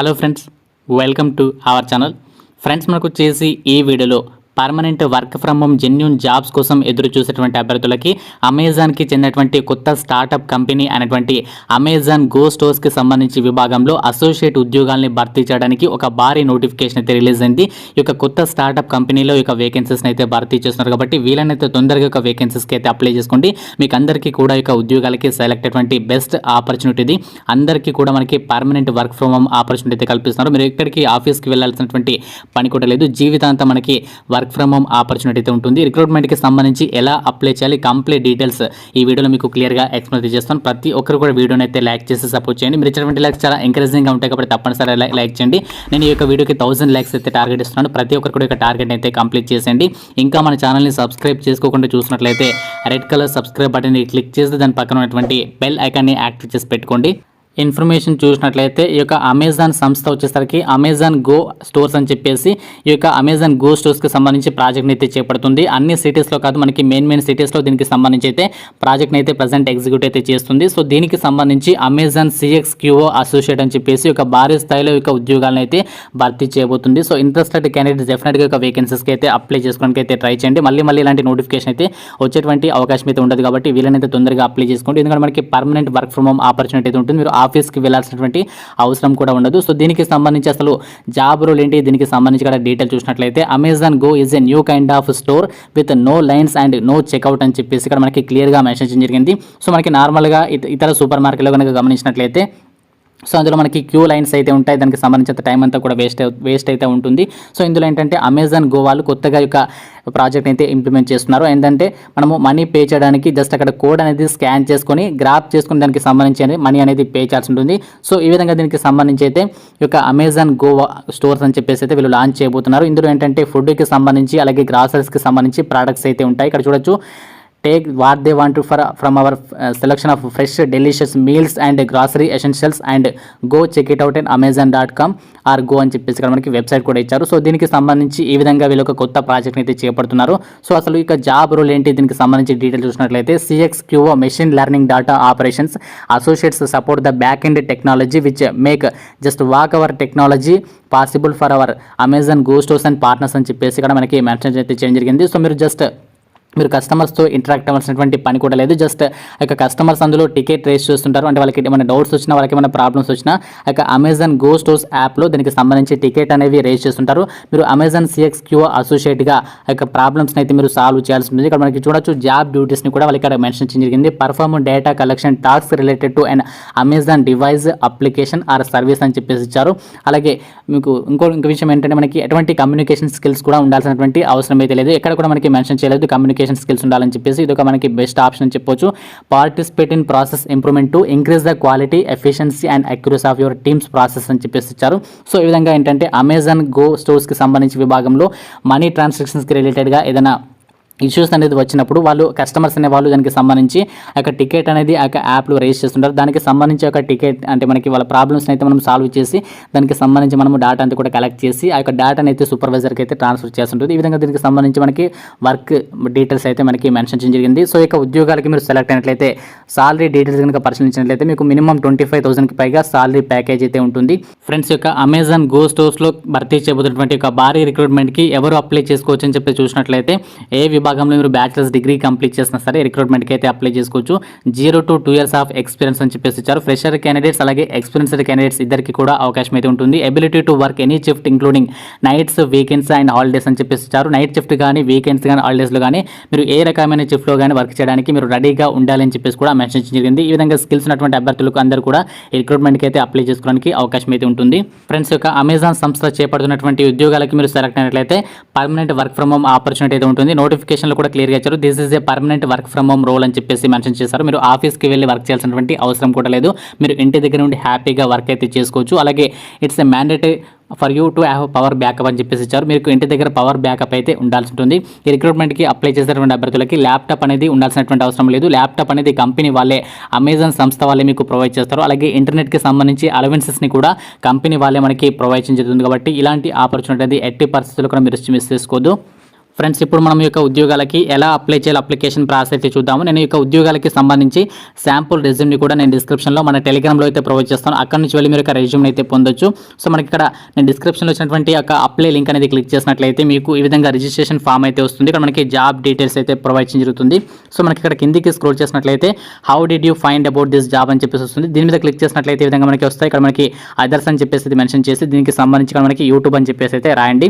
Hello friends, welcome to our channel. Friends, మనకు వచ్చేసి ఈ వీడియోలో permanent work from home genuine jobs కోసం ఎదురు చూసేటువంటి అభ్యర్థులకి అమెజాన్కి చెందినటువంటి కొత్త స్టార్టప్ కంపెనీ అనేటువంటి అమెజాన్ గో స్టోర్స్కి సంబంధించి విభాగంలో అసోసియేట్ ఉద్యోగాల్ని భర్తీ చేయడానికి ఒక భారీ నోటిఫికేషన్ అయితే రిలీజ్ అయింది. ఈ యొక్క కొత్త స్టార్టప్ కంపెనీలో ఈ యొక్క వేకెన్సీస్ని అయితే భర్తీ చేస్తున్నారు కాబట్టి వీళ్ళనైతే తొందరగా ఒక వేకెన్సీస్కి అయితే అప్లై చేసుకోండి. మీకు అందరికీ కూడా ఈ యొక్క ఉద్యోగాలకి సెలెక్ట్ అటువంటి బెస్ట్ ఆపర్చునిటీ ఇది. అందరికీ కూడా మనకి permanent work from home opportunity అయితే కల్పిస్తున్నారు. మీరు ఎక్కడికి ఆఫీస్కి వెళ్ళాల్సినటువంటి పని కూడా లేదు. జీవితాంతం మనకి వర్క్ ఫ్రమ్ హోమ్ ఆపర్చునిటీ అయితే ఉంటుంది. రిక్రూట్మెంట్కి సంబంధించి ఎలా అప్లై చేయాలి కంప్లీట్ డీటెయిల్స్ ఈ వీడియోలో మీకు క్లియర్గా ఎక్స్ప్లెయిన్ చేస్తాను. ప్రతి ఒక్కరు కూడా వీడియోని అయితే లైక్ చేసి సపోర్ట్ చేయండి. మీరు ఇచ్చినటువంటి లైక్స్ చాలా ఎంకరేజింగ్గా ఉంటాయి కాబట్టి తప్పనిసరి లైక్ చేయండి. నేను ఈ యొక్క వీడియోకి 1000 లైక్స్ అయితే టార్గెట్ ఇస్తున్నాను. ప్రతి ఒక్కరు కూడా టార్గెట్ అయితే కంప్లీట్ చేసేయండి. ఇంకా మన ఛానల్ని సబ్స్క్రైబ్ చేసుకోకుండా చూసినట్లయితే రెడ్ కలర్ సబ్స్క్రైబ్ బటన్ని క్లిక్ చేసి దాని పక్కన ఉన్నటువంటి బెల్ ఐకాన్ని యాక్టివ్ చేసి పెట్టుకోండి. ఇన్ఫర్మేషన్ చూసినట్లయితే ఈ యొక్క అమెజాన్ సంస్థ వచ్చేసరికి అమెజాన్ గో స్టోర్స్ అని చెప్పేసి ఈ యొక్క అమెజాన్ గో స్టోర్స్కి సంబంధించి ప్రాజెక్ట్ని అయితే చేపడుతుంది. అన్ని సిటీస్లో కాదు, మనకి మెయిన్ సిటీస్లో దీనికి సంబంధించి అయితే ప్రాజెక్ట్ని అయితే ప్రజెంట్ ఎగ్జిక్యూట్ అయితే చేస్తుంది. సో దీనికి సంబంధించి అమెజాన్ CXQO అసోసియేట్ అని చెప్పేసి ఒక భారీ స్థాయిలో యొక్క ఉద్యోగాలను అయితే భర్తీ చేయబోతుంది. సో ఇంట్రెస్టెడ్ క్యాండిడేట్స్ డెఫినెట్గా ఒక వేకెన్సీస్కి అయితే అప్లై చేసుకోవడానికి అయితే ట్రై చేయండి. మళ్ళీ ఇలాంటి నోటిఫికేషన్ అయితే వచ్చేటువంటి అవకాశం అయితే ఉండదు కాబట్టి వీళ్ళనైతే తొందరగా అప్లై చేసుకోండి. ఎందుకంటే మనకి permanent work from home opportunity అయితే ఉంటుంది. మీరు ఆఫీస్కి వెళ్ళాల్సినటువంటి అవసరం కూడా ఉండదు. సో దీనికి సంబంధించి అసలు జాబ్ రోల్ ఏంటి, దీనికి సంబంధించి కూడా డీటెయిల్ చూసినట్లయితే Amazon Go is a new kind of store with no lines and no checkout అని చెప్పేసి ఇక్కడ మనకి క్లియర్గా మెన్షన్ చేయడం జరిగింది. సో మనకి నార్మల్గా ఇతర సూపర్ మార్కెట్లో కనుక గమనించినట్లయితే సో అందులో మనకి క్యూ లైన్స్ అయితే ఉంటాయి. దానికి సంబంధించిన టైం అంతా కూడా వేస్ట్ అయితే ఉంటుంది. సో ఇందులో ఏంటంటే అమెజాన్ గో వాళ్ళు కొత్తగా యొక్క ప్రాజెక్ట్ అయితే ఇంప్లిమెంట్ చేస్తున్నారు. ఏంటంటే మనము మనీ పే చేయడానికి జస్ట్ అక్కడ కోడ్ అనేది స్కాన్ చేసుకొని గ్రాప్ చేసుకుని దానికి సంబంధించి మనీ అనేది పే చేయాల్సి ఉంటుంది. సో ఈ విధంగా దీనికి సంబంధించి అయితే ఈ యొక్క అమెజాన్ గో స్టోర్స్ అని చెప్పేసి అయితే వీళ్ళు లాంచ్ చేయబోతున్నారు. ఇందులో ఏంటంటే ఫుడ్కి సంబంధించి అలాగే గ్రాసరీస్కి సంబంధించి ప్రోడక్ట్స్ అయితే ఉంటాయి. ఇక్కడ చూడొచ్చు, take what they want to from our selection of fresh delicious meals and grocery essentials and go check it out at amazon.com or go అని చెప్పేసి ఇక్కడ మనకి వెబ్సైట్ కూడా ఇచ్చారు. సో దీనికి సంబంధించి ఈ విధంగా వీళ్ళు ఒక కొత్త ప్రాజెక్ట్ని అయితే చేపడుతున్నారు. సో అసలు ఇక జాబ్ రోల్ ఏంటి, దీనికి సంబంధించి డీటెయిల్ చూసినట్లయితే CXQO machine learning data operations associates support the back end technology which make just walk hour technology possible for hour Amazon go stores and partners అని చెప్పేసి ఇక్కడ మనకి మెన్షన్ అయితే చేయడం జరిగింది. సో మీరు కస్టమర్స్తో ఇంటరాక్ట్ అవ్వాల్సినటువంటి పని కూడా లేదు. జస్ట్ ఇక కస్టమర్స్ అందులో టికెట్ రేస్ చేస్తుంటారు. అంటే వాళ్ళకి ఏమైనా డౌట్స్ వచ్చినా, వాళ్ళకి ఏమైనా ప్రాబ్లమ్స్ వచ్చినా ఇక అమెజాన్ గో స్టోర్స్ యాప్లో దీనికి సంబంధించి టికెట్ అనేవి రేస్ చేస్తుంటారు. మీరు అమెజాన్ CXQO అసోసియేట్గా ఇక ప్రాబ్లమ్స్ని అయితే మీరు సాల్వ్ చేయాల్సి ఉంటుంది. ఇక్కడ మనకి చూడొచ్చు జాబ్ డ్యూటీస్ని కూడా వాళ్ళకి ఇక్కడ మెన్షన్ చేయడం జరిగింది. Perform data collection task related to and Amazon device application or service అని చెప్పేసి ఇచ్చారు. అలాగే మీకు ఇంకో విషయం ఏంటంటే మనకి ఎటువంటి కమ్యూనికేషన్ స్కిల్స్ కూడా ఉండాల్సినటువంటి అవసరం అయితే లేదు. ఎక్కడ కూడా మనకి మెన్షన్ చేయలేదు కమ్యూనికేషన్ స్కిల్స్ ఉండాలని చెప్పేసి. ఇది ఒక మనకి బెస్ట్ ఆప్షన్ అని చెప్పొచ్చు. Participate in process improvement to increase the quality efficiency and accuracy of your teams process అని చెప్పేసి ఇచ్చారు. సో ఈ విధంగా ఏంటంటే అమెజాన్ గో స్టోర్స్కి సంబంధించి విభాగంలో మనీ ట్రాన్సాక్షన్స్కి రిలేటెడ్గా ఏదైనా ఇష్యూస్ అనేది వచ్చినప్పుడు వాళ్ళు కస్టమర్స్ అనే వాళ్ళు దానికి సంబంధించి ఒక టికెట్ అనేది ఆ యాప్లో రేస్ చేస్తుంటారు. దానికి సంబంధించి ఒక టికెట్ అంటే మనకి వాళ్ళ ప్రాబ్లమ్స్ అయితే మనం సాల్వ్ చేసి దానికి సంబంధించి మనము డేటా అంతా కూడా కలెక్ట్ చేసి ఆ యొక్క డేటాని అయితే సూపర్వైజర్కి అయితే ట్రాన్స్ఫర్ చేస్తుంటుంది. ఈ విధంగా దీనికి సంబంధించి మనకి వర్క్ డీటెయిల్స్ అయితే మనకి మెన్షన్ చేయడం జరిగింది. సో ఈ యొక్క ఉద్యోగాలకి మీరు సెలెక్ట్ అయినట్లయితే సాలరీ డీటెయిల్స్ కనుక పరిశీలించినట్లయితే మీకు మినిమం 25,000కి పైగా సాలరీ ప్యాకేజ్ అయితే ఉంటుంది. ఫ్రెండ్స్, యొక్క అమెజాన్ గో స్టోర్స్లో భర్తీ చేయబోతున్నటువంటి ఒక భారీ రిక్రూట్మెంట్కి ఎవరు అప్లై చేసుకోవచ్చు అని చెప్పి చూసినట్లయితే ఏ విభాగంలో మీరు బ్యాచిలర్స్ డిగ్రీ కంప్లీట్ చేసినా సరే రిక్రూట్మెంట్కి అయితే అప్లై చేసుకోవచ్చు. 0 to 2 years ఆఫ్ ఎక్స్పీరియన్స్ అని చెప్పేసి ఇచ్చారు. ఫ్రెషర్ క్యాండిడేట్స్ అలాగే ఎక్స్పీరియన్స్డ్ క్యాండిడేట్స్ ఇద్దరికి కూడా అవకాశం అయితే ఉంటుంది. Ability to work any shift including nights, weekends and holidays అని చెప్పేసి ఇచ్చారు. నైట్ షిఫ్ట్ కానీ, వీకెండ్స్ కానీ, హాలిడేస్లో కానీ మీరు ఏ రకమైన షిఫ్ట్లో కానీ వర్క్ చేయడానికి మీరు రెడీగా ఉండాలని చెప్పేసి కూడా మెన్షన్ జరిగింది. ఈ విధంగా స్కిల్స్ ఉన్నటువంటి అభ్యర్థులకు అందరూ కూడా ఈ రిక్రూట్మెంట్కి అయితే అప్లై చేసుకోవడానికి అవకాశం అయితే ఉంటుంది. ఫ్రెండ్స్, యొక్క అమెజాన్ సంస్థ చేపడుతున్నటువంటి ఉద్యోగాలకి మీరు సెలెక్ట్ అయినట్లయితే permanent work from home opportunity అయితే ఉంటుంది. నోటిఫికేషన్లో కూడా క్లియర్గా ఇచ్చారు. This is a permanent work from home role అని చెప్పేసి మెన్షన్ చేశారు. మీరు ఆఫీస్కి వెళ్ళి వర్క్ చేయాల్సినటువంటి అవసరం కూడా లేదు. మీరు ఇంటి దగ్గర నుండి హ్యాపీగా వర్క్ అయితే చేసుకోవచ్చు. అలాగే it's a mandatory for you to have power backup అని చెప్పేసి ఇచ్చారు. మీకు ఇంటి దగ్గర పవర్ బ్యాకప్ అయితే ఉండాల్సి ఉంటుంది. ఈ రిక్రూట్మెంట్కి అప్లై చేసేటువంటి అభ్యర్థులకి ల్యాప్టాప్ అనేది ఉండాల్సినటువంటి అవసరం లేదు. ల్యాప్టాప్ అనేది కంపెనీ వాళ్ళే, అమెజాన్ సంస్థ వాళ్ళే మీకు ప్రొవైడ్ చేస్తారు. అలాగే ఇంటర్నెట్కి సంబంధించి అలవెన్సెస్ని కూడా కంపెనీ వాళ్ళే మనకి ప్రొవైడ్ చేయడం జరుగుతుంది. కాబట్టి ఇలాంటి ఆపర్చునిటీ అనేది ఎట్టి పరిస్థితుల్లో కూడా మీరు మిస్ చేసుకోవద్దు. ఫ్రెండ్స్ ఇప్పుడు మనం ఈ యొక్క ఉద్యోగాలకి ఎలా అప్లై చేయాలి అప్లికేషన్ ప్రాసెస్ అయితే చూద్దాము. నేను ఈ యొక్క ఉద్యోగాలకి సంబంధించి శాంపుల్ రెజ్యూమ్ని కూడా నేను డిస్క్రిప్షన్లో మన టెలిగ్రామ్లో అయితే ప్రొవైడ్ చేస్తాను. అక్కడ నుంచి వెళ్ళి మీరు ఒక రెజ్యూమ్ని అయితే పొందొచ్చు. సో మనకి ఇక్కడ నేను డిస్క్రిప్షన్లో వచ్చినటువంటి ఒక అప్లై లింక్ అనేది క్లిక్ చేసినట్లయితే మీకు ఈ విధంగా రిజిస్ట్రేషన్ ఫామ్ అయితే వస్తుంది. ఇక్కడ మనకి జాబ్ డీటెయిల్స్ అయితే ప్రొవైడ్ చేయడం జరుగుతుంది. సో మనకి ఇక్కడ కిందికి స్క్రోల్ చేసినట్లయితే how did you find about this job అని చెప్పేసి వస్తుంది. దీని మీద క్లిక్ చేసినట్లయితే ఈ విధంగా మనకి వస్తాయి. ఇక్కడ మనకి అదర్స్ అని చెప్పేసి మెన్షన్ చేసి దీనికి సంబంధించి ఇక్కడ మనకి యూట్యూబ్ అని చెప్పేసి అయితే రాయండి.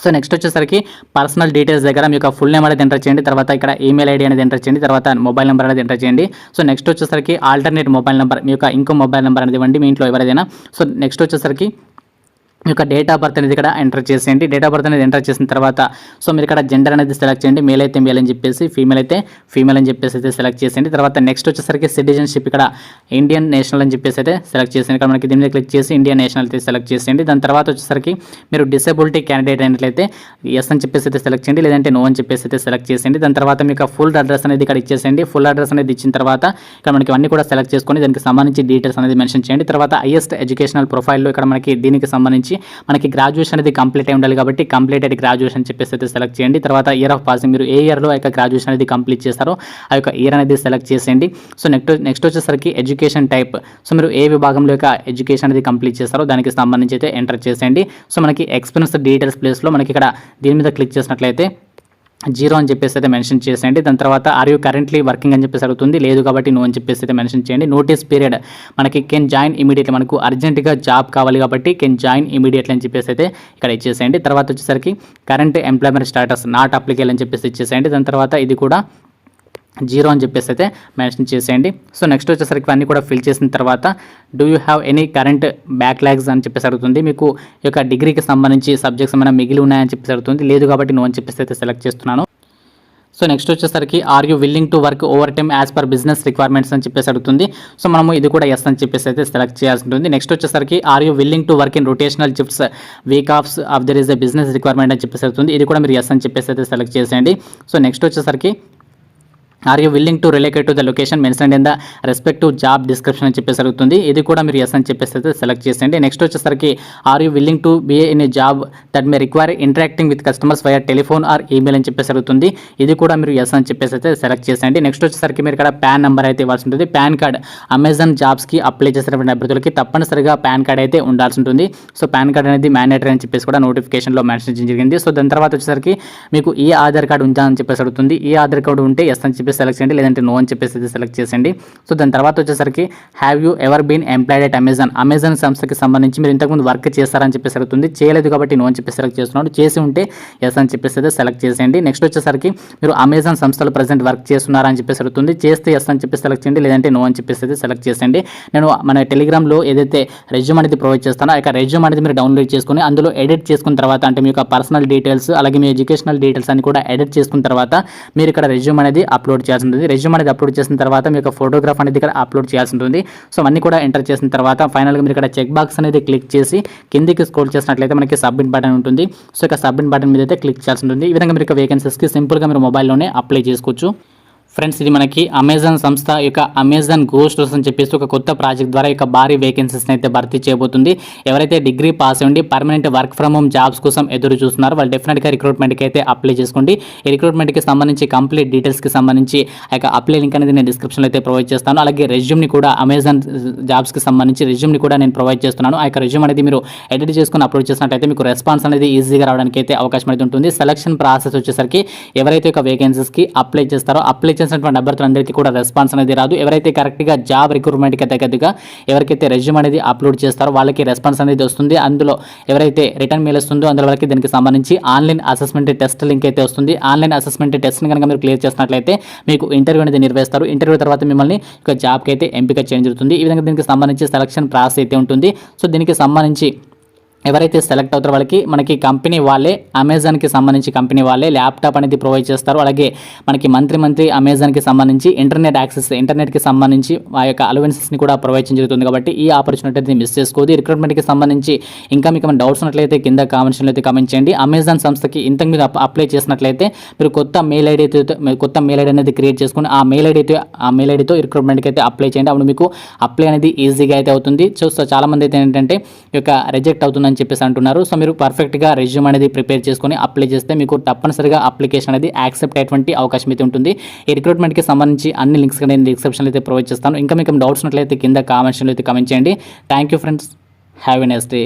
సో నెక్స్ట్ వచ్చేసరికి పర్సనల్ డీటెయిల్స్ దగ్గర మీ యొక్క ఫుల్ నేమ్ అనేది ఎంటర్ చేయండి. తర్వాత ఇక్కడ ఈమెయిల్ ఐడి అనేది ఎంటర్ చేయండి. తర్వాత మొబైల్ నెంబర్ అనేది ఎంటర్ చేయండి. సో నెక్స్ట్ వచ్చేసరికి ఆల్టర్నేట్ మొబైల్ నెంబర్ మీ యొక్క ఇంకో మొబైల్ నెంబర్ అనేది ఇవ్వండి మీ ఇంట్లో ఎవరైనా. సో నెక్స్ట్ వచ్చేసరికి మీ యొక్క డేట్ ఆఫ్ బర్త్ అనేది ఇక్కడ ఎంటర్ చేసేయండి. డేట్ ఆఫ్ బర్త్ అనేది ఎంటర్ చేసిన తర్వాత సో మీరు ఇక్కడ జెండర్ అనేది సెలెక్ట్ చేయండి. మేల్ అయితే మేల్ అని చెప్పేసి, ఫీమేల్ అయితే ఫీమేల్ అని చెప్పేసి అయితే సెలెక్ట్ చేసేయండి. తర్వాత నెక్స్ట్ వచ్చేసరికి సిటిజన్షిప్ ఇక్కడ ఇండియన్ నేషనల్ అని చెప్పేసి అయితే సెలెక్ట్ చేసేయండి. ఇక్కడ మనకి దీని మీద క్లిక్ చేసి ఇండియన్ నేషనల్ అయితే సెలెక్ట్ చేసేయండి. దాని తర్వాత వచ్చేసరికి మీరు డిసేబిలిటీ క్యాండిడేట్ అయినట్లయితే ఎస్ అని చెప్పేసి అయితే సెలెక్ట్ చేయండి, లేదంటే నో అని చెప్పేసి అయితే సెలెక్ట్ చేసేయండి. దాని తర్వాత మీకు ఫుల్ అడ్రస్ అనేది ఇక్కడ ఇచ్చేసేయండి. ఫుల్ అడ్రస్ అనేది ఇచ్చిన తర్వాత ఇక్కడ మనకి అన్ని కూడా సెలెక్ట్ చేసుకొని దానికి సంబంధించి డీటెయిల్స్ అనేది మెన్షన్ చేయండి. తర్వాత హైయెస్ట్ ఎడ్యుకేషనల్ ప్రొఫైల్లో ఇక్కడ మనకి దీనికి సంబంధించి మనకి గ్రాడ్యుయేషన్ అనేది కంప్లీట్ అయి ఉండాలి కాబట్టి కంప్లీటెడ్ గ్రాడ్యుయేషన్ చెప్పేసి అయితే సెలెక్ట్ చేయండి. తర్వాత ఇయర్ ఆఫ్ పాసింగ్ మీరు ఏ ఇయర్లో ఆ యొక్క గ్రాడ్యుయేషన్ అనేది కంప్లీట్ చేస్తారో ఆ యొక్క ఇయర్ అనేది సెలెక్ట్ చేసేయండి. సో నెక్స్ట్ వచ్చేసరికి ఎడ్యుకేషన్ టైప్, సో మీరు ఏ విభాగంలో యొక్క ఎడ్యుకేషన్ అనేది కంప్లీట్ చేస్తారో దానికి సంబంధించి అయితే ఎంటర్ చేసేయండి. సో మనకి ఎక్స్పీరియన్స్ డీటెయిల్స్ ప్లేస్లో మనకి ఇక్కడ దీని మీద క్లిక్ చేసినట్లయితే 0 అని చెప్పేసి అయితే మెన్షన్ చేసేయండి. దాని తర్వాత ఆర్ యూ కరెంట్లీ వర్కింగ్ అని చెప్పేసి అడుగుతుంది, లేదు కాబట్టి నో అని చెప్పేసి అయితే మెన్షన్ చేయండి. నోటీస్ పీరియడ్ మనకి కెన్ జాయిన్ ఇమీడియట్లీ, మనకు అర్జెంటుగా జాబ్ కావాలి కాబట్టి కెన్ జాయిన్ ఇమీడియట్లీ అని చెప్పేసి అయితే ఇక్కడ ఇచ్చేసేయండి. తర్వాత వచ్చేసరికి current employment status not applicable అని చెప్పేసి ఇచ్చేసేయండి. దాని తర్వాత ఇది కూడా 0 అని చెప్పేసి అయితే మెన్షన్ చేసేయండి. సో నెక్స్ట్ వచ్చేసరికి అన్నీ కూడా ఫిల్ చేసిన తర్వాత do you have any current backlogs అని చెప్పేసి అడుగుతుంది. మీకు ఈ యొక్క డిగ్రీకి సంబంధించి సబ్జెక్ట్స్ ఏమైనా మిగిలి ఉన్నాయని చెప్పేసి అడుగుతుంది, లేదు కాబట్టి నో అని చెప్పేసి అయితే సెలెక్ట్ చేస్తున్నాను. సో నెక్స్ట్ వచ్చేసరికి are you willing to work overtime as per business requirements అని చెప్పేసి అడుగుతుంది. సో మనము ఇది కూడా ఎస్ అని చెప్పేసి అయితే సెలెక్ట్ చేయాల్సి ఉంటుంది. నెక్స్ట్ వచ్చేసరికి are you willing to work in rotational shifts week offs of there is a business requirement అని చెప్పేసి అడుగుతుంది. ఇది కూడా మీరు ఎస్ అని చెప్పేసి అయితే సెలెక్ట్ చేసేయండి. సో నెక్స్ట్ వచ్చేసరికి are you willing to related to the location mentioned in the respective job description అని చెప్పేసి అడుగుతుంది. ఇది కూడా మీరు ఎస్ అని చెప్పేసి అయితే సెలెక్ట్ చేసేయండి. నెక్స్ట్ వచ్చేసరికి are you willing to be in a job that may require interacting with customers via telephone or email అని చెప్పేసి అడుగుతుంది. ఇది కూడా మీరు ఎస్ అని చెప్పేసి అయితే సెలెక్ట్ చేసేయండి. నెక్స్ట్ వచ్చేసరికి మీరు ఇక్కడ పాన్ నెంబర్ అయితే ఇవ్వాల్సి ఉంటుంది. పాన్ కార్డ్ అమెజాన్ జాబ్స్కి అప్లై చేసినటువంటి అభ్యర్థులకి తప్పనిసరిగా పాన్ కార్డ్ అయితే ఉండాల్సి ఉంటుంది. సో పాన్ కార్డ్ అనేది మ్యాండేటరీ అని చెప్పేసి కూడా నోటిఫికేషన్లో మెన్షన్ చేయడం జరిగింది. సో దాని తర్వాత వచ్చేసరికి మీకు ఈ ఆధార్ కార్డు ఉందా అని చెప్పేసి అడుగుతుంది. ఈ ఆధార్ కార్డు ఉంటే ఎస్ అని చెప్పేసి సెలెక్ట్ చేయండి, లేదంటే నో అని చెప్పేసి సెలెక్ట్ చేసేయండి. సో దాని తర్వాత వచ్చేసరికి have you ever been employed at Amazon సంస్థకి సంబంధించి మీరు ఇంతకుముందు వర్క్ చేస్తారని చెప్పేసి అడుగుతుంది. చేయలేదు కాబట్టి నో అని చెప్పేసి సెలెక్ట్ చేస్తున్నాడు, చేసి ఉంటే ఎస్ అని చెప్పేసి అయితే సెలెక్ట్ చేసేయండి. నెక్స్ట్ వచ్చేసరికి మీరు అమెజాన్ సంస్థలో ప్రజెంట్ వర్క్ చేస్తున్నారా అని చెప్పేసి అడుగుతుంది, చేస్తే ఎస్ అని చెప్పేసి సెలెక్ట్ చేయండి, లేదంటే నో అని చెప్పేసి అయితే సెలెక్ట్ చేసేయండి. నేను మన టెలిగ్రామ్లో ఏదైతే రెజ్యూమ్ అనేది ప్రొవైడ్ చేస్తానో ఆ యొక్క రెజ్యూమ్ అనేది మీరు డౌన్లోడ్ చేసుకుని అందులో ఎడిట్ చేసుకున్న తర్వాత అంటే మీ యొక్క పర్సనల్ డీటెయిల్స్ అలాగే మీ ఎడ్యుకేషనల్ డీటెయిల్స్ అని కూడా ఎడిట్ చేసుకున్న తర్వాత మీరు ఇక్కడ రెజ్యూమ్ అనేది అప్లోడ్ చేయాల్సి ఉంటుంది. రెజ్యూమ్ అనేది అప్లోడ్ చేసిన తర్వాత మీ యొక్క ఫోటోగ్రాఫ్ అనేది ఇక్కడ అప్లోడ్ చేయాల్సి ఉంటుంది. సో అన్నీ కూడా ఎంటర్ చేసిన తర్వాత ఫైనల్గా మీరు ఇక్కడ చెక్ బాక్స్ అనేది క్లిక్ చేసి కిందికి స్క్రోల్ చేసినట్లయితే మనకి సబ్మిట్ బటన్ ఉంటుంది. సో ఇక సబ్మిట్ బటన్ మీద అయితే క్లిక్ చేయాల్సి ఉంటుంది. ఈ విధంగా మీరు వేకెన్సీస్కి సింపుల్గా మీరు మొబైల్లోనే అప్లై చేసుకోవచ్చు. ఫ్రెండ్స్ ఇది మనకి అమెజాన్ సంస్థ యొక్క అమెజాన్ గో స్టోర్స్ అని చెప్పేసి ఒక కొత్త ప్రాజెక్ట్ ద్వారా ఇక భారీ వేకెన్సీస్ని అయితే భర్తీ చేయబోతుంది. ఎవరైతే డిగ్రీ పాస్ అయ్యండి permanent work from home jobs కోసం ఎదురు చూస్తున్నారో వాళ్ళు డెఫినెట్గా రిక్రూట్మెంట్కి అయితే అప్లై చేసుకోండి. ఈ రిక్రూట్మెంట్కి సంబంధించి కంప్లీట్ డీటెయిల్స్కి సంబంధించి ఆ యొక్క అప్లై లింక్ అనేది నేను డిస్క్రిప్షన్లో అయితే ప్రొవైడ్ చేస్తాను. అలాగే రెజ్యూమ్ని కూడా అమెజాన్ జాబ్స్కి సంబంధించి రెజ్యూమ్ని కూడా నేను ప్రొవైడ్ చేస్తున్నాను. ఆ యొక్క రెజ్యూమ్ అనేది మీరు ఎడిట్ చేసుకుని అప్లోడ్ చేసినట్లయితే మీకు రెస్పాన్స్ అనేది ఈజీగా రావడానికి అయితే అవకాశం అయితే ఉంటుంది. సెలక్షన్ ప్రాసెస్ వచ్చేసరికి ఎవరైతే ఒక వేకెన్సీస్కి అప్లై చేస్తారో అప్లై చేసినటువంటి అభ్యర్థులందరికీ కూడా రెస్పాన్స్ అనేది రాదు. ఎవరైతే కరెక్ట్గా జాబ్ రిక్రూట్మెంట్కి తగ్గట్టుగా ఎవరికైతే రెజ్యూమ్ అనేది అప్లోడ్ చేస్తారో వాళ్ళకి రెస్పాన్స్ అనేది వస్తుంది. అందులో ఎవరైతే రిటర్న్ మెయిల్ వస్తుందో అందులో వరకు దీనికి సంబంధించి ఆన్లైన్ అసెస్మెంట్ టెస్ట్ లింక్ అయితే వస్తుంది. ఆన్లైన్ అసెస్మెంట్ టెస్ట్ని కనుక మీరు క్లియర్ చేసినట్లయితే మీకు ఇంటర్వ్యూ అనేది నిర్వహిస్తారు. ఇంటర్వ్యూ తర్వాత మిమ్మల్ని ఒక జాబ్కి అయితే ఎంపిక చేయడం జరుగుతుంది. ఈ విధంగా దీనికి సంబంధించి సెలక్షన్ ప్రాసెస్ అయితే ఉంటుంది. సో దీనికి సంబంధించి ఎవరైతే సెలెక్ట్ అవుతారో వాళ్ళకి మనకి కంపెనీ వాళ్ళే అమెజాన్కి సంబంధించి కంపెనీ వాళ్ళే ల్యాప్టాప్ అనేది ప్రొవైడ్ చేస్తారు. అలాగే మనకి మంత్లీ అమెజాన్కి సంబంధించి ఇంటర్నెట్కి సంబంధించి ఆ యొక్క అలవెన్సెస్ని కూడా ప్రొవైడ్ చేయడం జరుగుతుంది. కాబట్టి ఈ ఆపర్చునిటీ మిస్ చేసుకోవద్దు. రిక్రూట్మెంట్కి సంబంధించి ఇంకా మీకు డౌట్స్ ఉన్నట్లయితే కింద కామెంట్స్లో అయితే కామెంట్ చేయండి. అమెజాన్ సంస్థకి ఇంతకు మీద అప్లై చేసినట్లయితే మీరు కొత్త మెయిల్ ఐడి అనేది క్రియేట్ చేసుకుని ఆ మెయిల్ ఐడితో రిక్రూట్మెంట్కి అయితే అప్లై చేయండి. అప్పుడు మీకు అప్లై అనేది ఈజీగా అయితే అవుతుంది. సో చాలామంది అయితే ఏంటంటే ఈ యొక్క రిజెక్ట్ అవుతుంది ఉంటుందని చెప్పేసి అంటున్నారు. సో మీరు పర్ఫెక్ట్గా రెజ్యూమ్ అనేది ప్రిపేర్ చేసుకొని అప్లై చేస్తే మీకు తప్పనిసరిగా అప్లికేషన్ అనేది యాక్సెప్ట్ అయ్యేటువంటి అవకాశం అయితే ఉంటుంది. ఈ రిక్రూట్మెంట్కి సంబంధించి అన్ని లింక్స్ నేను డిస్క్రిప్షన్లో అయితే ప్రొవైడ్ చేస్తాను. ఇంకా మీకు డౌట్స్ ఉన్నట్లయితే కింద కామెంట్స్లో అయితే కామెంట్ చేయండి. Thank you friends, have a nice day.